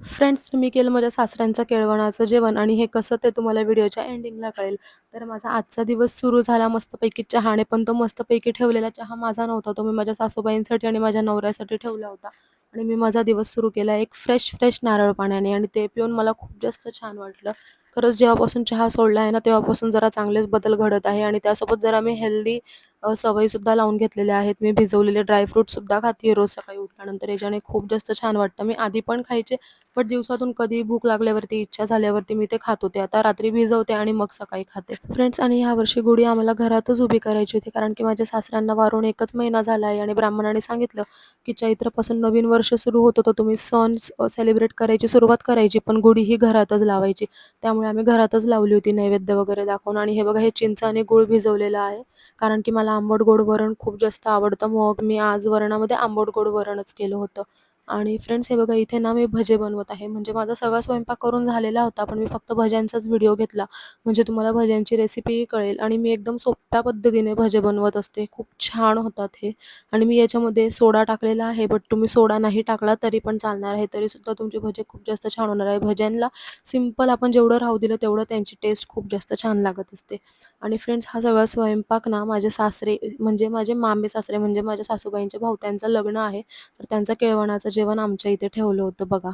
Friends, मी केलं माझ्या सासऱ्यांचं केळवणाचं जेवण आणि हे कसं ते तुम्हाला व्हिडिओच्या एंडिंगला कळेल. तर माझा आजचा दिवस सुरू झाला मस्तपैकी चहाने, पण तो मस्तपैकी ठेवलेला चहा माझा नव्हता. तो मी माझ्या सासूबाईंसाठी आणि माझ्या नवऱ्यासाठी ठेवला होता आणि मी माझा दिवस सुरू केला एक फ्रेश नारळ पाण्याने आणि ते पिऊन मला खूप जास्त छान वाटलं. खरंच जेव्हापासून चहा सोडला आहे ना, तेव्हापासून जरा चांगलेच बदल घडत आहे आणि त्यासोबत जरा मी हेल्दी सवयीसुद्धा लावून घेतलेल्या आहेत. मी भिजवलेले ड्रायफ्रूटसुद्धा खाते रोज सकाळी उठल्यानंतर. याच्याने खूप जास्त छान वाटतं. मी आधी पण खायचे, बट दिवसातून कधी भूक लागल्यावरती, इच्छा झाल्यावरती मी ते खात होते. आता रात्री भिजवते आणि मग सकाळी खाते. फ्रेंड्स, आणि ह्यावर्षी गुढी आम्हाला घरातच उभी करायची होती, कारण की माझ्या सासऱ्यांना वारून 1च महिना झाला आहे आणि ब्राह्मणाने सांगितलं, की चैत्रपासून नवीन वर्ष सुरू होतं, तर तुम्ही सण सेलिब्रेट करायची सुरुवात करायची, पण गुढी ही घरातच लावायची. त्यामुळे आम्ही घरातच लावली होती नैवेद्य वगैरे दाखवून. आणि हे बघा, हे चिंच आणि गूळ भिजवलेलं आहे, कारण की मला आंबट गोड वरण खूप जास्त आवडतं. मग मी आज वरणामध्ये आंबट गोड वरणच केलं होतं. आणि फ्रेंड्स, हे बघा, इथे ना मी भजे बनवत आहे. म्हणजे माझा सगळा स्वयंपाक करून झालेला होता, पण मी फक्त भज्यांचाच व्हिडिओ घेतला, म्हणजे तुम्हाला भज्यांची रेसिपी कळेल. आणि मी एकदम सोप्या पद्धतीने भजे बनवत असते. खूप छान होतात हे. आणि मी याच्यामध्ये सोडा टाकलेला आहे, बट तुम्ही सोडा नाही टाकला तरी पण चालणार आहे. तरीसुद्धा तुमचे भजे खूप जास्त छान होणार आहे. भज्यांना सिंपल आपण जेवढं राहू दिलं तेवढं त्यांची टेस्ट खूप जास्त छान लागत असते. आणि फ्रेंड्स, हा सगळा स्वयंपाक ना माझे सासरे, म्हणजे माझे मामे सासरे, म्हणजे माझ्या सासूबाईंचे भाऊ, त्यांचं लग्न आहे, तर त्यांचं केळवणाचं जेवण आमच्या इथे ठेवलं होतं बघा.